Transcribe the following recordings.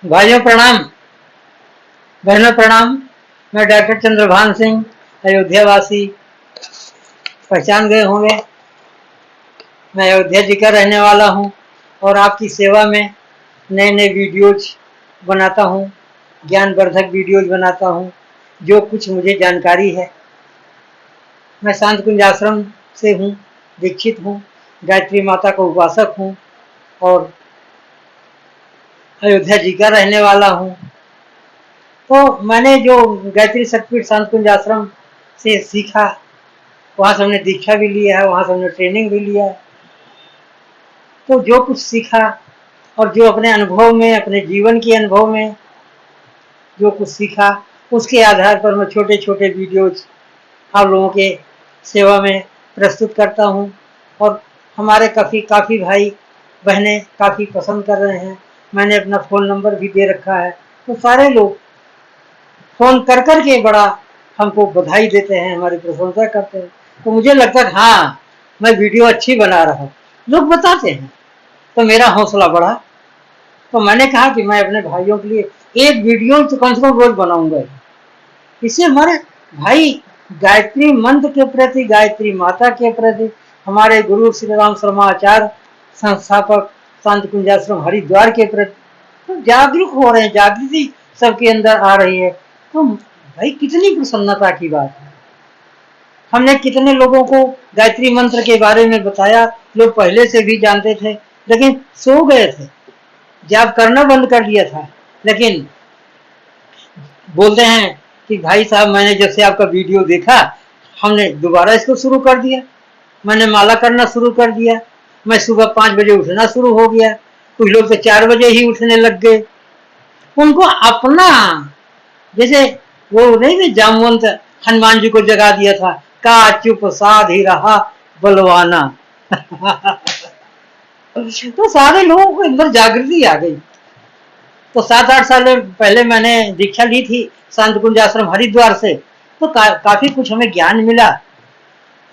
भाइयों प्रणाम, बहनों प्रणाम। मैं डॉक्टर चंद्रभान सिंह, अयोध्या वासी, पहचान गए होंगे। मैं अयोध्या जी का रहने वाला हूं और आपकी सेवा में नए नए वीडियोज बनाता हूं, ज्ञानवर्धक वीडियोज बनाता हूं। जो कुछ मुझे जानकारी है, मैं शांत कुंज आश्रम से हूं, दीक्षित हूं, गायत्री माता का उपासक हूं और अयोध्या जी का रहने वाला हूं। तो मैंने जो गायत्री शक्तिपीठ शांत कुंज आश्रम से सीखा, वहाँ से हमने दीक्षा भी लिया है, वहाँ से हमने ट्रेनिंग भी लिया है। तो जो कुछ सीखा और जो अपने अनुभव में, अपने जीवन के अनुभव में जो कुछ सीखा, उसके आधार पर मैं छोटे छोटे वीडियोज आप लोगों के सेवा में प्रस्तुत करता हूँ। और हमारे काफ़ी भाई बहनें काफ़ी पसंद कर रहे हैं। मैंने अपना फ़ोन नंबर भी दे रखा है, तो सारे लोग फ़ोन कर कर के बड़ा हमको बधाई देते हैं, हमारी प्रशंसा करते हैं। तो मुझे लगता है हाँ, मैं वीडियो अच्छी बना रहा हूँ, लोग बताते हैं, तो मेरा हौसला बढ़ा। तो मैंने कहा कि मैं अपने भाइयों के लिए एक वीडियो तो कम से कम रोज बनाऊंगा। इससे हमारे भाई गायत्री मंत्र के प्रति, गायत्री माता के प्रति, हमारे गुरु श्री राम शर्मा आचार्य संस्थापक शांत कुंजाश्रम हरिद्वार के प्रति तो जागरूक हो रहे हैं, जागृति सबके अंदर आ रही है। तो भाई कितनी प्रसन्नता की बात है। हमने कितने लोगों को गायत्री मंत्र के बारे में बताया, लोग पहले से भी जानते थे लेकिन सो गए थे, जाप करना बंद कर दिया था। लेकिन बोलते हैं कि भाई साहब, मैंने जब से आपका वीडियो देखा, हमने दोबारा इसको शुरू कर दिया, मैंने माला करना शुरू कर दिया, मैं सुबह 5 बजे उठना शुरू हो गया। कुछ लोग तो 4 बजे ही उठने लग गए। उनको अपना, जैसे वो नहीं थे जामवंत, हनुमान जी को जगा दिया था, का चुप साध ही रहा बलवाना। तो सारे लोगों को अंदर जागृति आ गई। तो 7-8 साल पहले मैंने दीक्षा ली थी शांत कुंज आश्रम हरिद्वार से। तो काफी कुछ हमें ज्ञान मिला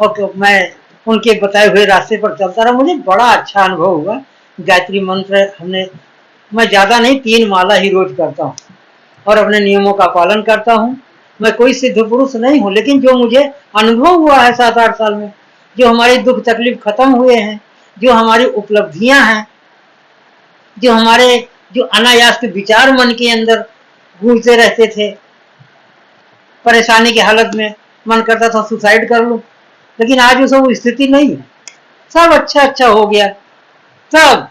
और मैं उनके बताए हुए रास्ते पर चलता रहा। मुझे बड़ा अच्छा अनुभव हुआ। गायत्री मंत्र हमने, मैं ज्यादा नहीं, 3 माला ही रोज करता हूँ और अपने नियमों का पालन करता हूँ। मैं कोई सिद्ध पुरुष नहीं हूँ, लेकिन जो मुझे अनुभव हुआ है 7-8 साल में, जो हमारी दुख तकलीफ खत्म हुए हैं, जो हमारी उपलब्धियां हैं, जो हमारे जो अनायास के विचार मन के अंदर गूंजते रहते थे, परेशानी की हालत में मन करता था सुसाइड कर लूं, लेकिन आज वो सब स्थिति नहीं है। सब अच्छा अच्छा हो गया, सब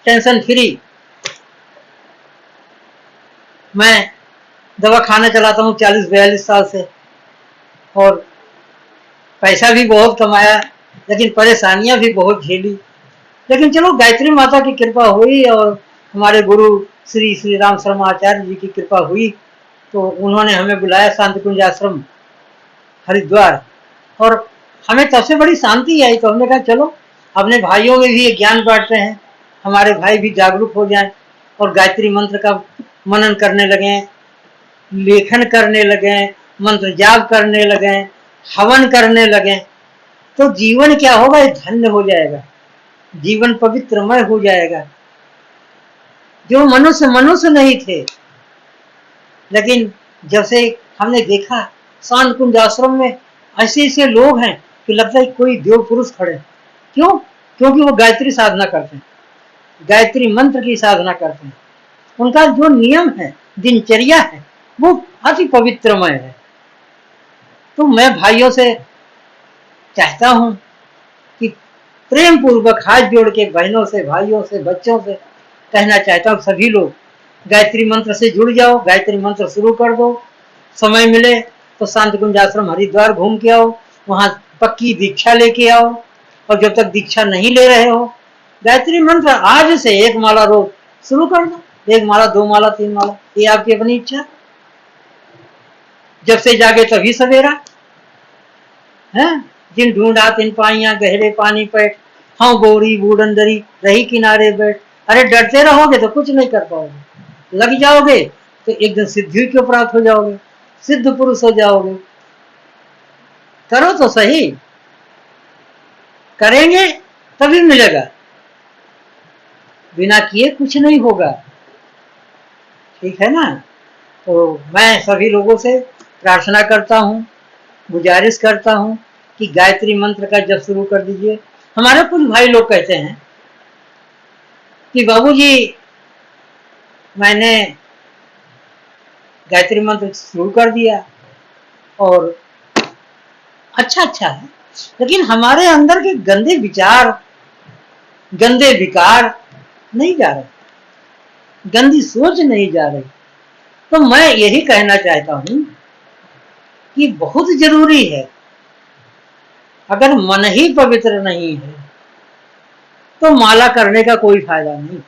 टेंशन फ्री। मैं दवा खाना चलाता हूँ 40-42 साल से और पैसा भी बहुत कमाया, लेकिन परेशानियां भी बहुत झेली। लेकिन चलो, गायत्री माता की कृपा हुई और हमारे गुरु श्री श्री राम शर्मा आचार्य जी की कृपा हुई, तो उन्होंने हमें बुलाया शांत कुंज आश्रम हरिद्वार। और हमें तब से बड़ी शांति आई। तो हमने कहा चलो अपने भाइयों में भी ये ज्ञान बांटते हैं, हमारे भाई भी जागरूक हो जाएं और गायत्री मंत्र का मनन करने लगे, लेखन करने लगे, मंत्र जाप करने लगे, हवन करने लगे। तो जीवन क्या होगा, धन्य हो जाएगा, जीवन पवित्रमय हो जाएगा। जो मनुष्य मनुष्य नहीं थे, लेकिन जब से हमने देखा शांत कुंज आश्रम में ऐसे ऐसे लोग हैं कि लगता है कोई देव पुरुष खड़े। क्यों? क्योंकि वो गायत्री साधना करते हैं, गायत्री मंत्र की साधना करते हैं। उनका जो नियम है, दिनचर्या है, वो अति पवित्रमय है। तो मैं भाइयों से चाहता हूं कि प्रेम पूर्वक हाथ जोड़ के बहनों से, भाइयों से, बच्चों से कहना चाहता हूँ, सभी लोग गायत्री मंत्र से जुड़ जाओ, गायत्री मंत्र शुरू कर दो। समय मिले तो शांत कुंज आश्रम हरिद्वार घूम के आओ, वहां पक्की दीक्षा लेके आओ। और जब तक दीक्षा नहीं ले रहे हो, गायत्री मंत्र आज से 1 माला रोज शुरू कर दो। 1 माला, 2 माला, 3 माला, ये आपकी अपनी इच्छा। जब से जागे तभी सवेरा है। जिन ढूंढा तिन पाइया, गहरे पानी पैठ, हाँ गोरी बूढ़न दरी, रही किनारे बैठ। अरे डरते रहोगे तो कुछ नहीं कर पाओगे, लग जाओगे तो एक दिन सिद्धि को प्राप्त हो जाओगे, सिद्ध पुरुष हो जाओगे। करो तो सही, करेंगे तभी मिलेगा, बिना किए कुछ नहीं होगा। ठीक है ना। तो मैं सभी लोगों से प्रार्थना करता हूँ, गुजारिश करता हूँ कि गायत्री मंत्र का जप शुरू कर दीजिए। हमारे कुछ भाई लोग कहते हैं कि बाबूजी मैंने गायत्री मंत्र शुरू कर दिया और अच्छा है, लेकिन हमारे अंदर के गंदे विचार, गंदे विकार नहीं जा रहे, गंदी सोच नहीं जा रही। तो मैं यही कहना चाहता हूं कि बहुत जरूरी है, अगर मन ही पवित्र नहीं है तो माला करने का कोई फायदा नहीं।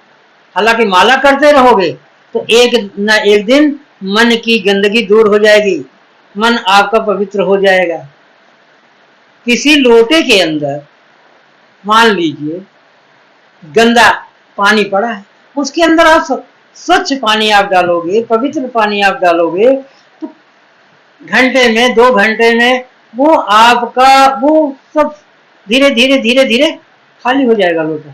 हालांकि माला करते रहोगे तो एक न एक दिन मन की गंदगी दूर हो जाएगी, मन आपका पवित्र हो जाएगा। किसी लोटे के अंदर मान लीजिए गंदा पानी पड़ा है, उसके अंदर आप स्वच्छ पानी आप डालोगे, पवित्र पानी आप डालोगे, तो घंटे में 2 घंटे में वो आपका वो सब धीरे धीरे धीरे धीरे खाली हो जाएगा लोटा,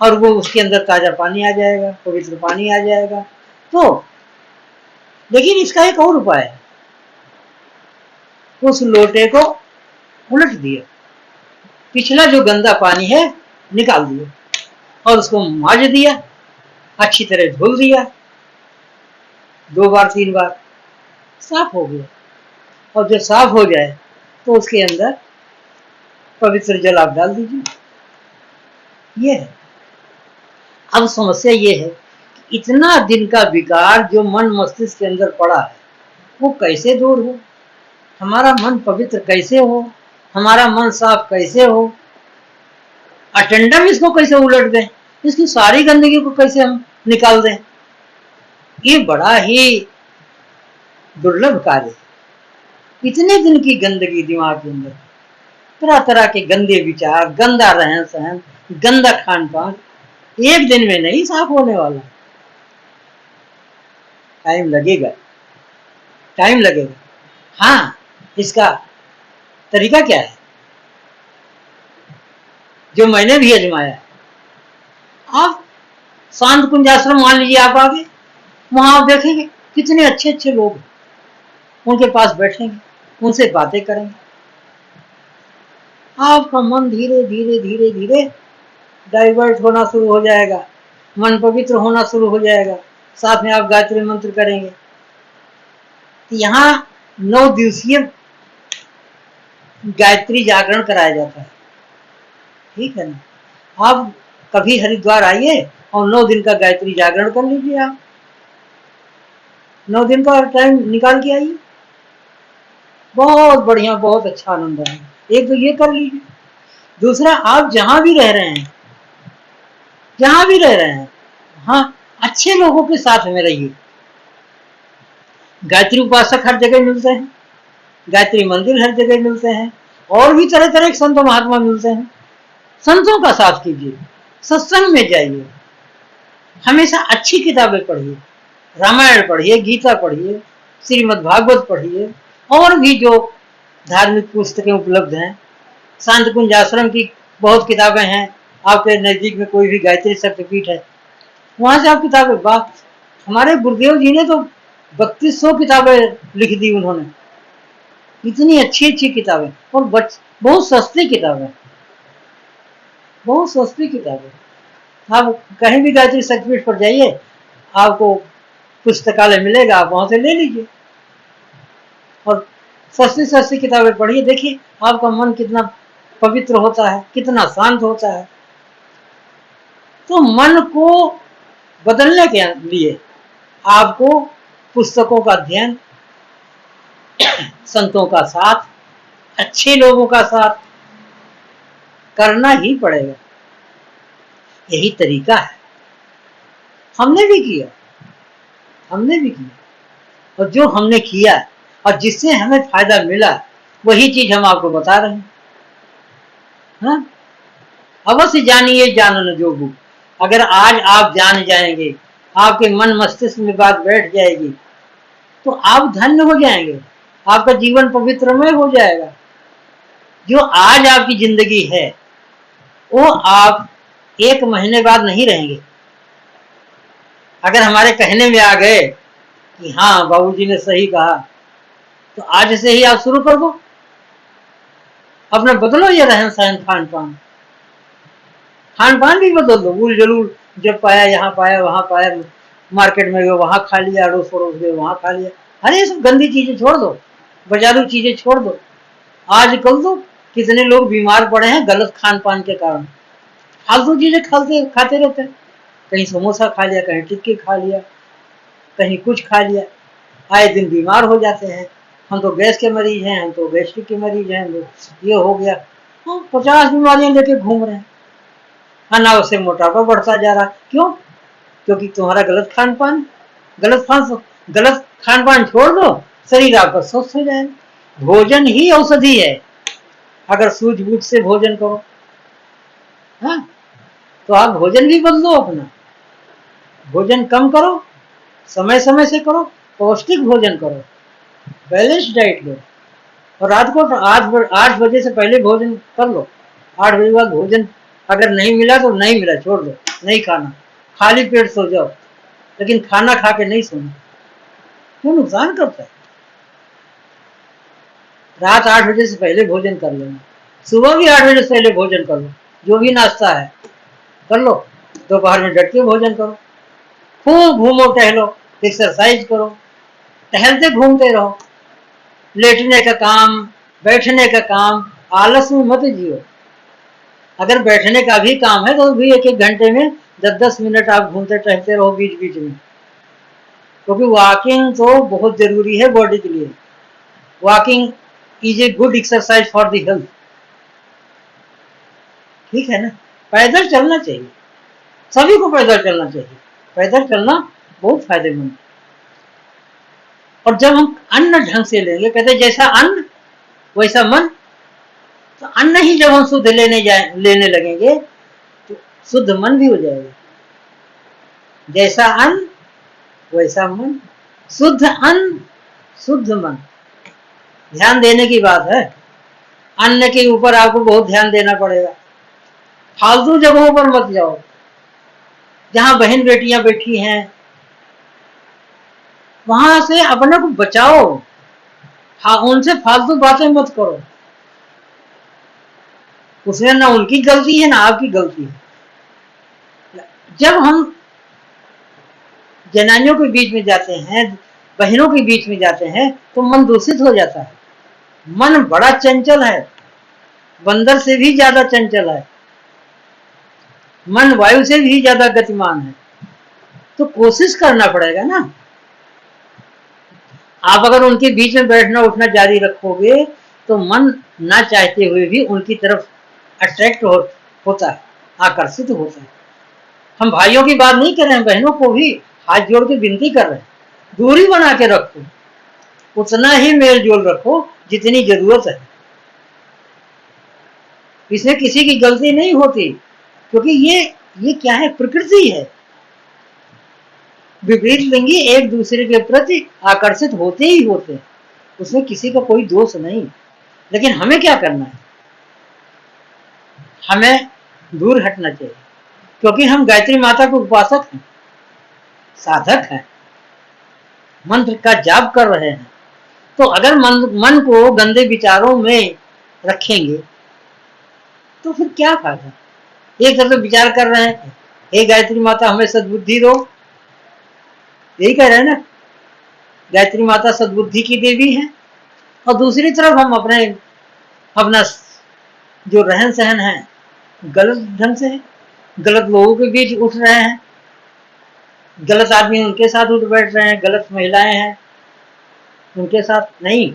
और वो उसके अंदर ताजा पानी आ जाएगा, पवित्र पानी आ जाएगा। तो लेकिन इसका एक और उपाय है, उस लोटे को उलट दिया, पिछला जो गंदा पानी है निकाल दिया और उसको मांज दिया, अच्छी तरह धुल दिया, 2 बार 3 बार, साफ हो गया। और जब साफ हो जाए तो उसके अंदर पवित्र जल आप डाल दीजिए। ये है। अब समस्या ये है कि इतना दिन का विकार जो मन मस्तिष्क के अंदर पड़ा है वो कैसे दूर हो, हमारा मन पवित्र कैसे हो, हमारा मन साफ कैसे हो, अटेंडम इसको कैसे उलट दें, इसकी सारी गंदगी को कैसे हम निकाल दें। ये बड़ा ही दुर्लभ कार्य है। इतने दिन की गंदगी दिमाग के अंदर, तरह तरह के गंदे विचार, गंदा रहन सहन, गंदा खान पान, एक दिन में नहीं साफ होने वाला। टाइम लगेगा, टाइम लगेगा। हाँ, इसका तरीका क्या है जो मैंने भी आजमाया है। आप शांत कुंज आश्रम मान लीजिए, आप आगे वहां आप देखेंगे कितने अच्छे अच्छे लोग, उनके पास बैठेंगे, उनसे बातें करेंगे, आपका मन धीरे धीरे धीरे धीरे डाइवर्ट होना शुरू हो जाएगा, मन पवित्र होना शुरू हो जाएगा। साथ में आप गायत्री मंत्र करेंगे। तो यहाँ 9 दिवसीय गायत्री जागरण कराया जाता है, ठीक है ना। आप कभी हरिद्वार आइए और 9 दिन का गायत्री जागरण कर लीजिए। आप 9 दिन का टाइम निकाल के आइए, बहुत बढ़िया, बहुत अच्छा आनंद है। एक तो ये कर लीजिए। दूसरा, आप जहां भी रह रहे हैं, जहां भी रह रहे हैं, हाँ, अच्छे लोगों के साथ में रहिए। गायत्री उपासक हर जगह मिलते हैं, गायत्री मंदिर हर जगह मिलते हैं, और भी तरह तरह के संत महात्मा मिलते हैं। संतों का साथ कीजिए, सत्संग में जाइए, हमेशा अच्छी किताबें पढ़िए, रामायण पढ़िए, गीता पढ़िए, श्रीमद् भागवत पढ़िए, और भी जो धार्मिक पुस्तकें उपलब्ध हैं। शांत कुंज आश्रम की बहुत किताबें हैं। आपके नजदीक में कोई भी गायत्री शक्तिपीठ है, वहां से आप किताबें, बात हमारे गुरुदेव जी ने तो 3200 किताबें लिख दी उन्होंने, इतनी अच्छी अच्छी किताबें, और बहुत सस्ती किताबें, बहुत सस्ती किताबें। आप कहीं भी गायत्री शक्तिपीठ पर जाइए, आपको पुस्तकालय मिलेगा, आप वहां से ले लीजिए और सस्ती सस्ती किताबें पढ़िए। देखिए आपका मन कितना पवित्र होता है, कितना शांत होता है। तो मन को बदलने के लिए आपको पुस्तकों का अध्ययन, संतों का साथ, अच्छे लोगों का साथ करना ही पड़ेगा। यही तरीका है। हमने भी किया, हमने भी किया, और जो हमने किया और जिससे हमें फायदा मिला वही चीज हम आपको बता रहे हैं। हाँ? अवश्य जानिए जानन जोगु। अगर आज आप जान जाएंगे, आपके मन मस्तिष्क में बात बैठ जाएगी, तो आप धन्य हो जाएंगे, आपका जीवन पवित्रमय हो जाएगा। जो आज आपकी जिंदगी है वो आप 1 महीने बाद नहीं रहेंगे। अगर हमारे कहने में आ गए कि हाँ बाबूजी ने सही कहा, तो आज से ही आप शुरू कर दो, अपना बदलो ये रहन सहन खान पान, खान पान भी बदल दो। भूल जरूर जब पाया यहाँ पाया वहां पाया, मार्केट में गए वहां खा लिया, अड़ोस पड़ोस गए वहां खा लिया, अरे ये सब गंदी चीजें छोड़ दो, बाजारू चीजें छोड़ दो। आजकल तो कितने लोग बीमार पड़े हैं गलत खान पान के कारण, फालतू चीजें खाते रहते हैं, कहीं समोसा खा लिया, कहीं टिक्की खा लिया, कहीं कुछ खा लिया, आए दिन बीमार हो जाते हैं। हम तो गैस के मरीज हैं, हम तो गैस्ट्रिक के मरीज हैं, ये हो गया, 50 बीमारियां लेके घूम रहे हैं, अनावश्यक से मोटापा बढ़ता जा रहा। क्यों? क्योंकि तुम्हारा गलत खान पान, गलत खान पान छोड़ दो, शरीर आपका स्वस्थ हो जाएगा। भोजन ही औषधि है, अगर सूझबूझ से भोजन करो। हाँ, तो आप भोजन भी बदलो अपना, भोजन कम करो, समय समय से करो, पौष्टिक भोजन करो, बैलेंस डाइट लो, और रात को 8 बजे से पहले भोजन कर लो। 8 बजे बाद भोजन अगर नहीं मिला तो नहीं मिला, छोड़ दो, नहीं खाना, खाली पेट सो जाओ, लेकिन खाना खा के नहीं सोना, क्यों? नुकसान करता है। रात 8 बजे से पहले भोजन कर लेना, सुबह भी 8 बजे से पहले भोजन कर लो, जो भी नाश्ता है कर लो, दोपहर में डट के भोजन करो, खूब घूमो टहलो, एक्सरसाइज करो, टहलते घूमते रहो, लेटने का काम, बैठने का काम, आलस में मत जियो। अगर बैठने का भी काम है तो भी 1-1 घंटे में 10-10 मिनट आप घूमते टहलते रहो बीच बीच में, क्योंकि वॉकिंग तो बहुत जरूरी है बॉडी के लिए। Walking is a good exercise for the health, ठीक है ना? पैदल चलना चाहिए, सभी को पैदल चलना चाहिए, पैदल चलना बहुत फायदेमंद। और जब हम अन्न ढंग से लेंगे, कहते जैसा अन्न वैसा मन, तो अन्न ही जब हम शुद्ध लेने लगेंगे तो शुद्ध मन भी हो जाएगा। जैसा अन्न वैसा मन, शुद्ध अन्न शुद्ध मन, ध्यान देने की बात है। अन्न के ऊपर आपको बहुत ध्यान देना पड़ेगा, फालतू जगहों पर मत जाओ, जहां बहन बेटियां बैठी हैं वहां से अपने को बचाओ, उनसे फालतू बातें मत करो, उसमें ना उनकी गलती है ना आपकी गलती है। जब हम जनानियों के बीच में जाते हैं, बहनों के बीच में जाते हैं, तो मन दूषित हो जाता है। मन बड़ा चंचल है, बंदर से भी ज्यादा चंचल है, मन वायु से भी ज्यादा गतिमान है, तो कोशिश करना पड़ेगा ना। आप अगर उनके बीच में बैठना उठना जारी रखोगे तो मन ना चाहते हुए भी उनकी तरफ अट्रैक्ट होता है, आकर्षित होता है। हम भाइयों की बात नहीं कर रहे हैं, बहनों को भी हाथ जोड़ के विनती कर रहे हैं, दूरी बना के रखो, उतना ही मेल जोल रखो जितनी जरूरत है। इसमें किसी की गलती नहीं होती, क्योंकि ये क्या है, प्रकृति है। विपरीत लिंगी एक दूसरे के प्रति आकर्षित होते ही होते हैं, उसमें किसी का कोई दोष नहीं। लेकिन हमें क्या करना है, हमें दूर हटना चाहिए, क्योंकि हम गायत्री माता के उपासक हैं, साधक हैं, मंत्र का जाप कर रहे हैं। तो अगर मन को गंदे विचारों में रखेंगे तो फिर क्या फायदा। एक तरफ विचार कर रहे हैं, हे गायत्री माता हमें सद्बुद्धि दो, यही कह रहे हैं ना, गायत्री माता सद्बुद्धि की देवी है, और दूसरी तरफ हम अपना जो रहन सहन है गलत ढंग से है, गलत लोगों के बीच उठ रहे हैं, गलत आदमी उनके साथ उठ बैठ रहे हैं, गलत महिलाएं हैं उनके साथ नहीं।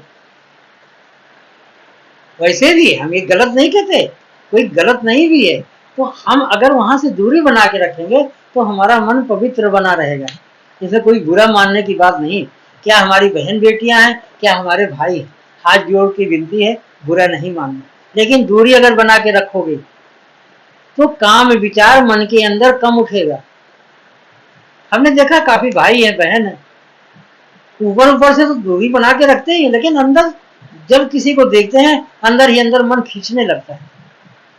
वैसे भी हम ये गलत नहीं कहते, कोई गलत नहीं भी है, तो हम अगर वहां से दूरी बना के रखेंगे तो हमारा मन पवित्र बना रहेगा। इसमें कोई बुरा मानने की बात नहीं, क्या हमारी बहन बेटियां हैं, क्या हमारे भाई हैं, हाथ जोड़ की विनती है, बुरा नहीं मानना। लेकिन दूरी अगर बना के रखोगे तो काम विचार मन के अंदर कम उठेगा। हमने देखा काफी भाई है बहन है, ऊपर ऊपर से तो दूरी बना के रखते हैं, लेकिन अंदर जब किसी को देखते हैं अंदर ही अंदर मन खींचने लगता है।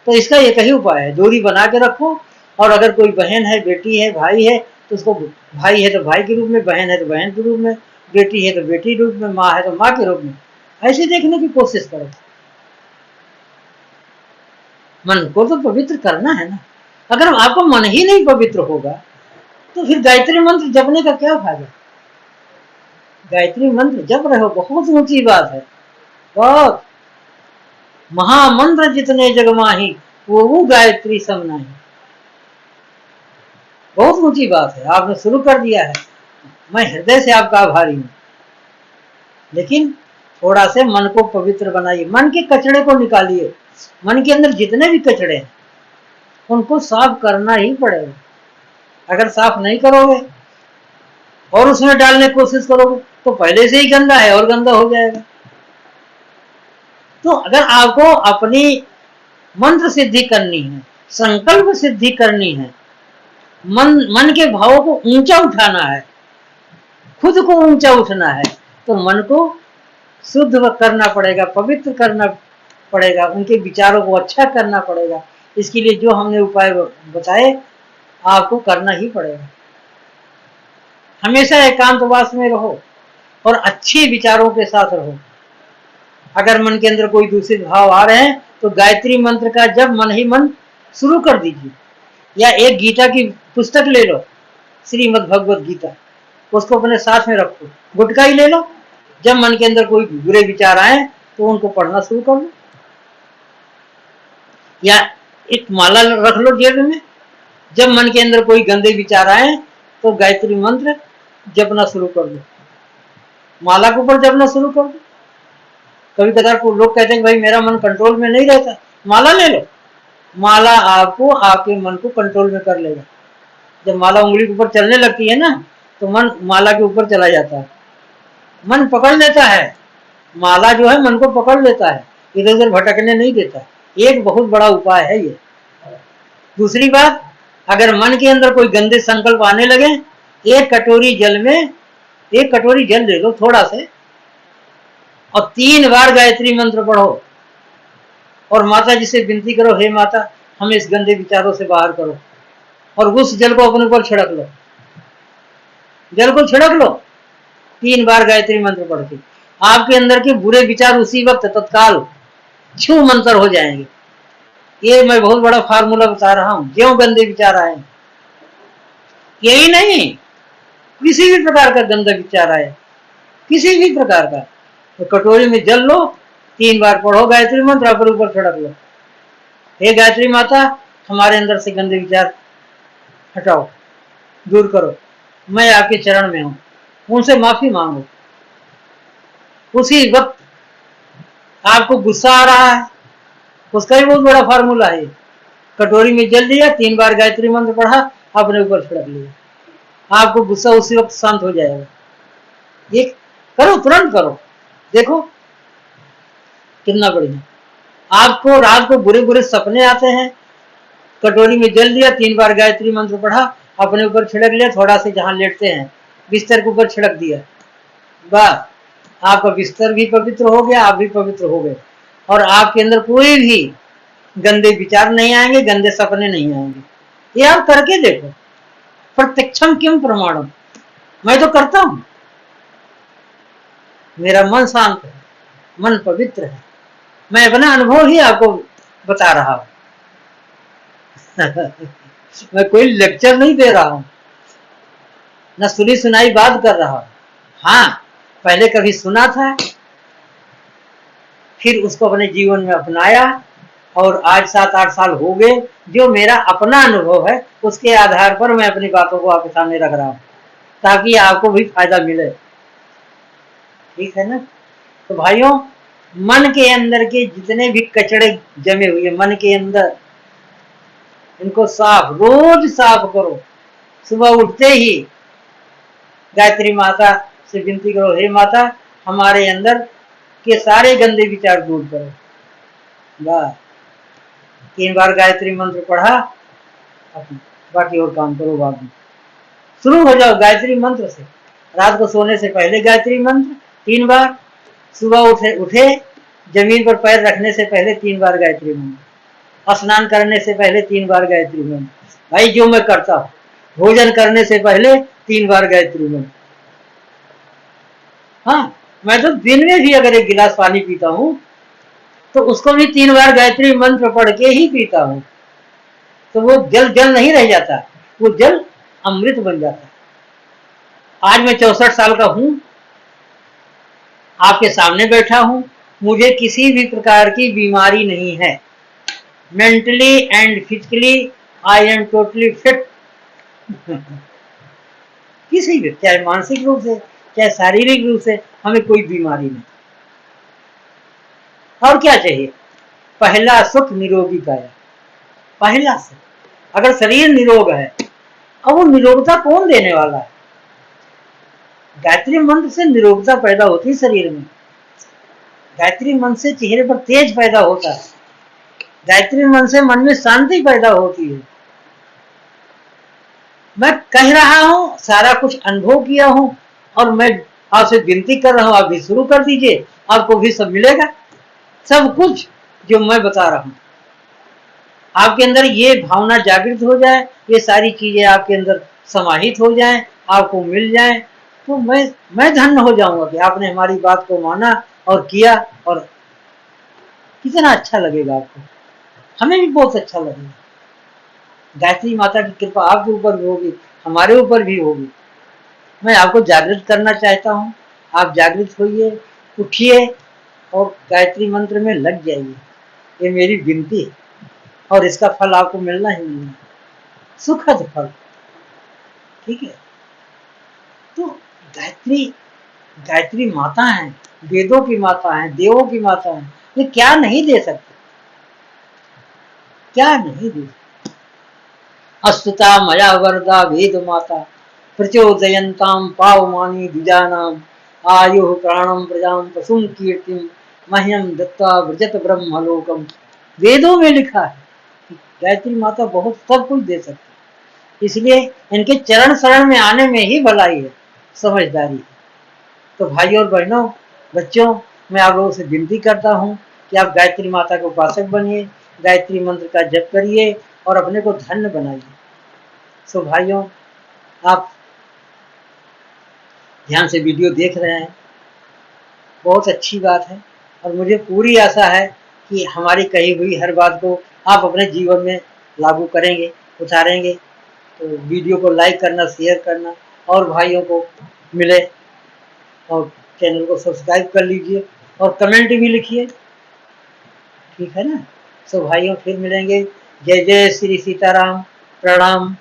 तो इसका एक ही उपाय है, दूरी बना के रखो, और अगर कोई बहन है, बेटी है, भाई है, तो उसको भाई है तो भाई के रूप में, बहन है तो बहन के रूप में, बेटी है तो बेटी रूप में, माँ है तो माँ के रूप में, ऐसे देखने की कोशिश करो। मन को तो पवित्र करना है ना। अगर आपका मन ही नहीं पवित्र होगा तो फिर गायत्री मंत्र जपने का क्या फायदा। गायत्री मंत्र जप रहे हो, बहुत ऊंची बात है, बहुत। महामंत्र जितने जग माही वो गायत्री सम नहीं। बहुत ऊंची बात है, आपने शुरू कर दिया है, मैं हृदय से आपका आभारी हूँ। लेकिन थोड़ा से मन को पवित्र बनाइए, मन के कचड़े को निकालिए। मन के अंदर जितने भी कचड़े हैं उनको साफ करना ही पड़ेगा। अगर साफ नहीं करोगे और उसमें डालने की कोशिश करोगे तो पहले से ही गंदा है और गंदा हो जाएगा। तो अगर आपको अपनी मंत्र सिद्धि करनी है, संकल्प सिद्धि करनी है, मन के भावों को ऊंचा उठाना है, खुद को ऊंचा उठना है, तो मन को शुद्ध करना पड़ेगा, पवित्र करना पड़ेगा, उनके विचारों को अच्छा करना पड़ेगा। इसके लिए जो हमने उपाय बताए आपको करना ही पड़ेगा। हमेशा एकांतवास में रहो और अच्छे विचारों के साथ रहो। अगर मन के अंदर कोई दूषित भाव आ रहे हैं तो गायत्री मंत्र का जब मन ही मन शुरू कर दीजिए, या एक गीता की पुस्तक ले लो, श्रीमद् भगवत गीता, उसको अपने साथ में रखो, गुटका ही ले लो। जब मन के अंदर कोई बुरे विचार आए तो उनको पढ़ना शुरू कर लो, या एक माला रख लो जेब में। जब मन के अंदर कोई गंदे विचार आए तो गायत्री मंत्र जपना शुरू कर दो, माला के ऊपर जपना शुरू कर दो। कभी कदार को लोग कहते हैं भाई मेरा मन कंट्रोल में नहीं रहता, माला ले लो, माला आपको आपके मन को कंट्रोल में कर लेगा। जब माला उंगली के ऊपर चलने लगती है ना तो मन माला के ऊपर चला जाता है, मन पकड़ लेता है, माला जो है मन को पकड़ लेता है, इधर उधर भटकने नहीं देता। एक बहुत बड़ा उपाय है ये। दूसरी बात, अगर मन के अंदर कोई गंदे संकल्प आने लगे, एक कटोरी जल ले लो थोड़ा से, और 3 बार गायत्री मंत्र पढ़ो और माता जी से विनती करो, हे माता हमें इस गंदे विचारों से बाहर करो, और उस जल को अपने ऊपर छिड़क लो, जल को छिड़क लो 3 बार गायत्री मंत्र पढ़ के। आपके अंदर के बुरे विचार उसी वक्त तत्काल छू मंतर हो जाएंगे। ये मैं बहुत बड़ा फार्मूला बता रहा हूं। क्यों गंदे विचार आए, यही नहीं, किसी भी प्रकार का गंदा विचार आए, किसी भी प्रकार का, तो कटोरी में जल लो, 3 बार पढ़ो गायत्री मंत्र, अपने ऊपर छिड़क लो, हे गायत्री माता हमारे अंदर से गंदे विचार हटाओ, दूर करो, मैं आपके चरण में हूं, उनसे माफी मांगो। उसी वक्त आपको गुस्सा आ रहा है, उसका भी बहुत बड़ा फार्मूला है। कटोरी में जल दिया, 3 बार गायत्री मंत्र पढ़ा, अपने ऊपर छिड़क लिया, आपको गुस्सा उसी वक्त शांत हो जाएगा। ये करो, तुरंत करो, देखो कितना बढ़िया। आपको रात को बुरे बुरे सपने आते हैं, कटोरी में जल दिया, 3 बार गायत्री मंत्र पढ़ा, अपने ऊपर छिड़क लिया, थोड़ा से जहां लेटते हैं बिस्तर के ऊपर छिड़क दिया, बस आपका बिस्तर भी पवित्र हो गया, आप भी पवित्र हो गए, और आपके अंदर कोई भी गंदे विचार नहीं आएंगे, गंदे सपने नहीं आएंगे। ये आप करके देखो, प्रत्यक्षम किम प्रमाणम, मैं तो करता हूं, मेरा मन शांत है, मन पवित्र है, मैं अपना अनुभव ही आपको बता रहा हूं। मैं कोई लेक्चर नहीं दे रहा हूं, न सुनी सुनाई बात कर रहा हूं। हाँ, पहले कभी सुना था, फिर उसको अपने जीवन में अपनाया, और आज 7-8 साल हो गए, जो मेरा अपना अनुभव है उसके आधार पर मैं अपनी बातों को आपके सामने रख रहा हूं, ताकि आपको भी फायदा मिले। ठीक है ना। तो भाइयों, मन के अंदर के जितने भी कचड़े जमे हुए मन के अंदर, इनको रोज साफ करो। सुबह उठते ही गायत्री माता से विनती करो, हे माता हमारे अंदर के सारे गंदे विचार दूर करो। बस 3 बार गायत्री मंत्र पढ़ा, बाकी और काम करो, बाद में शुरू हो जाओ गायत्री मंत्र से। रात को सोने से पहले गायत्री मंत्र 3 बार, सुबह उठे जमीन पर पैर रखने से पहले 3 बार गायत्री मंत्र, स्नान करने से पहले 3 बार गायत्री मंत्र। भाई जो मैं करता हूं, भोजन करने से पहले 3 बार गायत्री मंत्र, हाँ, मैं तो दिन में भी अगर 1 गिलास पानी पीता हूँ तो उसको भी 3 बार गायत्री मंत्र पढ़ के ही पीता हूँ। तो वो जल जल नहीं रह जाता, वो जल अमृत बन जाता है। आज मैं 64 साल का हूँ, आपके सामने बैठा हूँ, मुझे किसी भी प्रकार की बीमारी नहीं है। Mentally and physically I am totally fit. किसी भी, चाहे मानसिक रूप से चाहे शारीरिक रूप से, हमें कोई बीमारी नहीं। और क्या चाहिए? पहला सुख निरोगी काया, पहला सुख। अगर शरीर निरोग है, अब वो निरोगता कौन देने वाला है? गायत्री मंत्र से निरोगता पैदा होती है शरीर में। गायत्री मंत्र से चेहरे पर तेज पैदा होता है। गायत्री मंत्र से मन में शांति पैदा होती है। मैं कह रहा हूं, सारा कुछ अनुभव किया हूं, और मैं आपसे विनती कर रहा हूं, आप भी शुरू कर दीजिए, आपको भी सब मिलेगा। सब कुछ जो मैं बता रहा हूं, आपके अंदर ये भावना जागृत हो जाए, ये सारी चीजें आपके अंदर समाहित हो जाएं, आपको मिल जाएं, तो मैं धन्य हो जाऊंगा कि आपने हमारी बात को माना और किया। और कितना अच्छा लगेगा आपको, हमें भी बहुत अच्छा लगेगा। गायत्री माता की कृपा आपके ऊपर भी होगी, हमारे ऊपर भी होगी। मैं आपको जागृत करना चाहता हूँ, आप जागृत होइए, उठिए और गायत्री मंत्र में लग जाइए। ये मेरी विनती है, और इसका फल आपको मिलना ही मिलना है, सुखद फल। ठीक है? तो गायत्री गायत्री माता है, वेदों की माता है, देवों की माता है, ये क्या नहीं दे सकते? क्या नहीं दे सकते? अस्तुता मया वरदा वेद माता प्रचोदयन्ताम पावमानी द्विजानाम आयुः प्राणम प्रजाम पशुम कीर्तिम मह्यम दत्ता व्रजत ब्रह्मलोकम। वेदों में लिखा है कि गायत्री माता बहुत सब कुछ दे सकती है, इसलिए इनके चरण शरण में आने में ही भलाई है, समझदारी है। तो भाइयों और बहनों, बच्चों, मैं आप लोगों से विनती करता हूँ कि आप गायत्री माता के उपासक बनिए, गायत्री मंत्र का जप करिए और अपने को धन्य बनाइए। सो भाइयों, आप ध्यान से वीडियो देख रहे हैं, बहुत अच्छी बात है, और मुझे पूरी आशा है कि हमारी कही हुई हर बात को आप अपने जीवन में लागू करेंगे, उतारेंगे। तो वीडियो को लाइक करना, शेयर करना, और भाइयों को मिले, और चैनल को सब्सक्राइब कर लीजिए, और कमेंट भी लिखिए। ठीक है ना? सो भाइयों, फिर मिलेंगे। जय जय श्री सीताराम। प्रणाम।